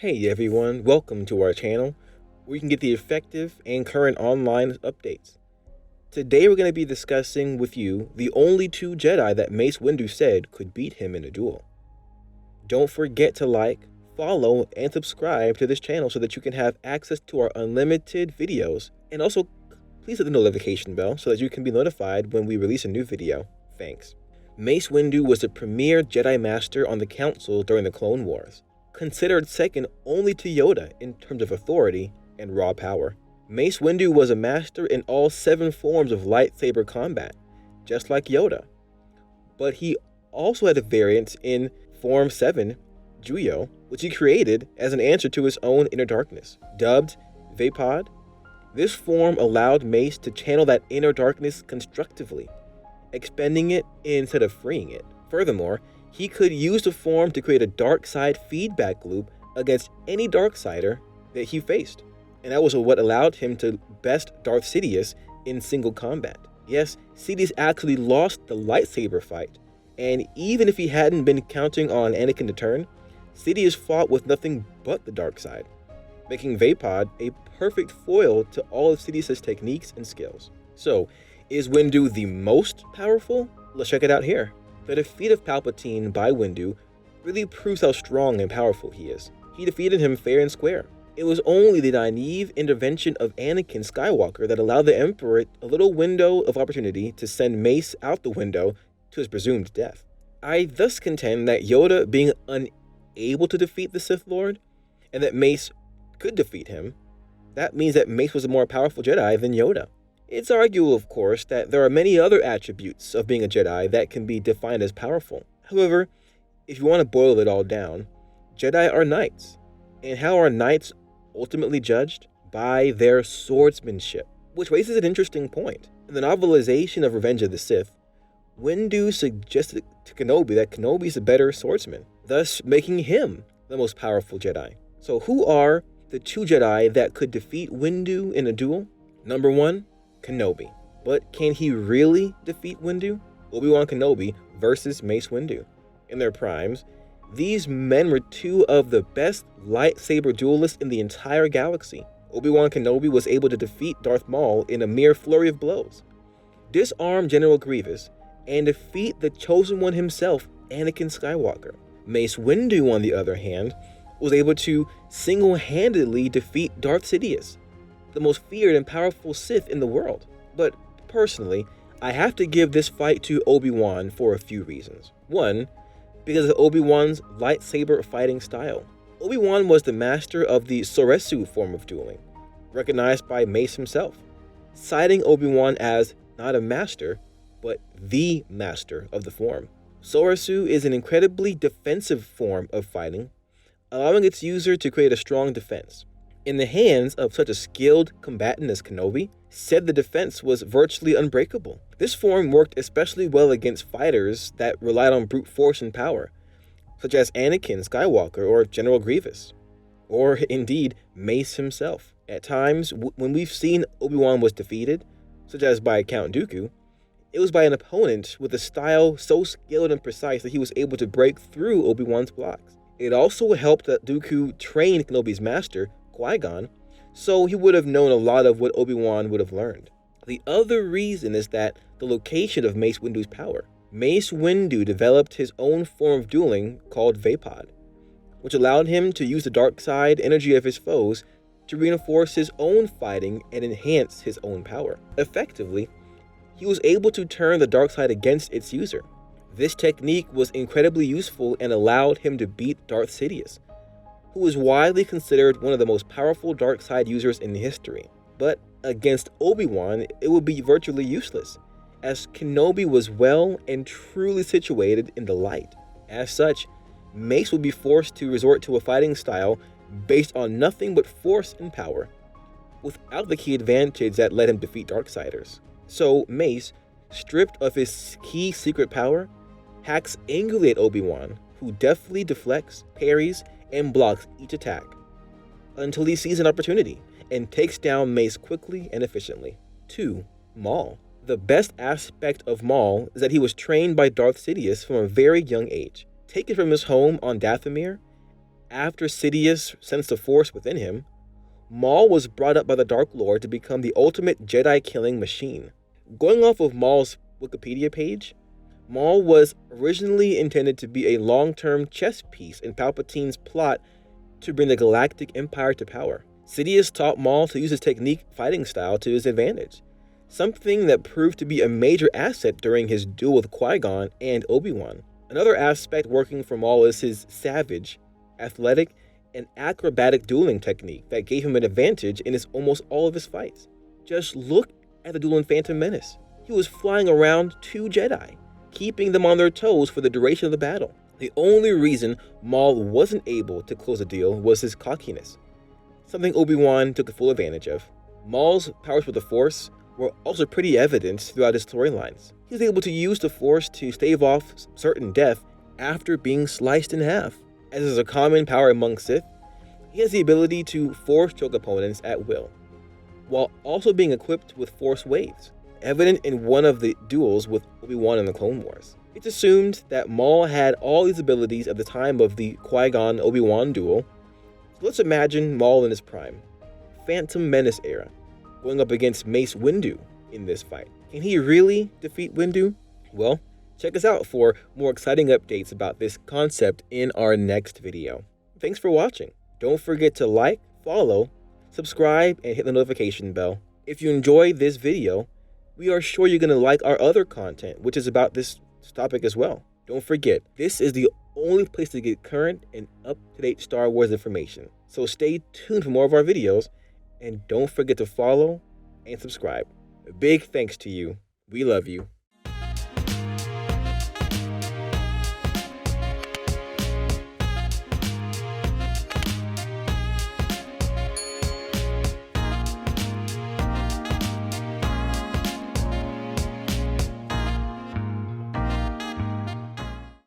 Hey everyone, welcome to our channel where you can get the effective and current online updates. Today we're going to be discussing with you the only two Jedi that Mace Windu said could beat him in a duel. Don't forget to like, follow, and subscribe to this channel so that you can have access to our unlimited videos, and also please hit the notification bell so that you can be notified when we release a new video. Thanks. Mace Windu was the premier Jedi Master on the Council during the Clone Wars, considered second only to Yoda in terms of authority and raw power. Mace Windu was a master in all 7 forms of lightsaber combat, just like Yoda. But he also had a variant in Form 7, Duel, which he created as an answer to his own inner darkness. Dubbed Vaapad, this form allowed Mace to channel that inner darkness constructively, expending it instead of freeing it. Furthermore, he could use the form to create a dark side feedback loop against any Darksider that he faced. And that was what allowed him to best Darth Sidious in single combat. Yes, Sidious actually lost the lightsaber fight, and even if he hadn't been counting on Anakin to turn, Sidious fought with nothing but the dark side, making Vaapad a perfect foil to all of Sidious's techniques and skills. So, is Windu the most powerful? Let's check it out here. The defeat of Palpatine by Windu really proves how strong and powerful he is. He defeated him fair and square. It was only the naive intervention of Anakin Skywalker that allowed the Emperor a little window of opportunity to send Mace out the window to his presumed death. I thus contend that Yoda being unable to defeat the Sith Lord, and that Mace could defeat him, that means that Mace was a more powerful Jedi than Yoda. It's arguable, of course, that there are many other attributes of being a Jedi that can be defined as powerful. However, if you want to boil it all down, Jedi are knights. And how are knights ultimately judged? By their swordsmanship. Which raises an interesting point. In the novelization of Revenge of the Sith, Windu suggested to Kenobi that Kenobi is a better swordsman, thus making him the most powerful Jedi. So who are the 2 Jedi that could defeat Windu in a duel? Number 1, Kenobi. But can he really defeat Windu? Obi-Wan Kenobi versus Mace Windu. In their primes, these men were 2 of the best lightsaber duelists in the entire galaxy. Obi-Wan Kenobi was able to defeat Darth Maul in a mere flurry of blows, disarm General Grievous, and defeat the Chosen One himself, Anakin Skywalker. Mace Windu, on the other hand, was able to single-handedly defeat Darth Sidious, the most feared and powerful Sith in the world. But personally, I have to give this fight to Obi-Wan for a few reasons. 1, because of Obi-Wan's lightsaber fighting style. Obi-Wan was the master of the Soresu form of dueling, recognized by Mace himself, citing Obi-Wan as not a master, but the master of the form. Soresu is an incredibly defensive form of fighting, allowing its user to create a strong defense. In the hands of such a skilled combatant as Kenobi, said the defense was virtually unbreakable. This form worked especially well against fighters that relied on brute force and power, such as Anakin Skywalker or General Grievous, or indeed Mace himself. At times, when we've seen Obi-Wan was defeated, such as by Count Dooku, it was by an opponent with a style so skilled and precise that he was able to break through Obi-Wan's blocks. It also helped that Dooku trained Kenobi's master, Qui-Gon, so he would have known a lot of what Obi-Wan would have learned. The other reason is that the location of Mace Windu's power. Mace Windu developed his own form of dueling called Vaapad, which allowed him to use the dark side energy of his foes to reinforce his own fighting and enhance his own power. Effectively, he was able to turn the dark side against its user. This technique was incredibly useful and allowed him to beat Darth Sidious, who is widely considered one of the most powerful dark side users in history. But against Obi-Wan, it would be virtually useless, as Kenobi was well and truly situated in the light. As such, Mace would be forced to resort to a fighting style based on nothing but force and power, without the key advantage that let him defeat Darksiders. So Mace, stripped of his key secret power, hacks angrily at Obi-Wan, who deftly deflects, parries, and blocks each attack, until he sees an opportunity and takes down Mace quickly and efficiently. 2. Maul. The best aspect of Maul is that he was trained by Darth Sidious from a very young age. Taken from his home on Dathomir, After Sidious sensed the Force within him, Maul was brought up by the Dark Lord to become the ultimate Jedi-killing machine. Going off of Maul's Wikipedia page, Maul was originally intended to be a long-term chess piece in Palpatine's plot to bring the Galactic Empire to power. Sidious taught Maul to use his technique fighting style to his advantage, something that proved to be a major asset during his duel with Qui-Gon and Obi-Wan. Another aspect working for Maul is his savage, athletic, and acrobatic dueling technique that gave him an advantage in almost all of his fights. Just look at the duel in Phantom Menace. He was flying around 2 Jedi, keeping them on their toes for the duration of the battle. The only reason Maul wasn't able to close the deal was his cockiness, something Obi-Wan took full advantage of. Maul's powers with the Force were also pretty evident throughout his storylines. He was able to use the Force to stave off certain death after being sliced in half. As is a common power among Sith, he has the ability to Force choke opponents at will, while also being equipped with Force waves, evident in one of the duels with Obi-Wan in the Clone Wars. It's assumed that Maul had all these abilities at the time of the Qui-Gon Obi-Wan duel. So let's imagine Maul in his prime, Phantom Menace era, going up against Mace Windu in this fight. Can he really defeat Windu? Well, check us out for more exciting updates about this concept in our next video. Thanks for watching. Don't forget to like, follow, subscribe, and hit the notification bell. If you enjoyed this video, we are sure you're going to like our other content, which is about this topic as well. Don't forget, this is the only place to get current and up-to-date Star Wars information. So stay tuned for more of our videos, and don't forget to follow and subscribe. A big thanks to you. We love you.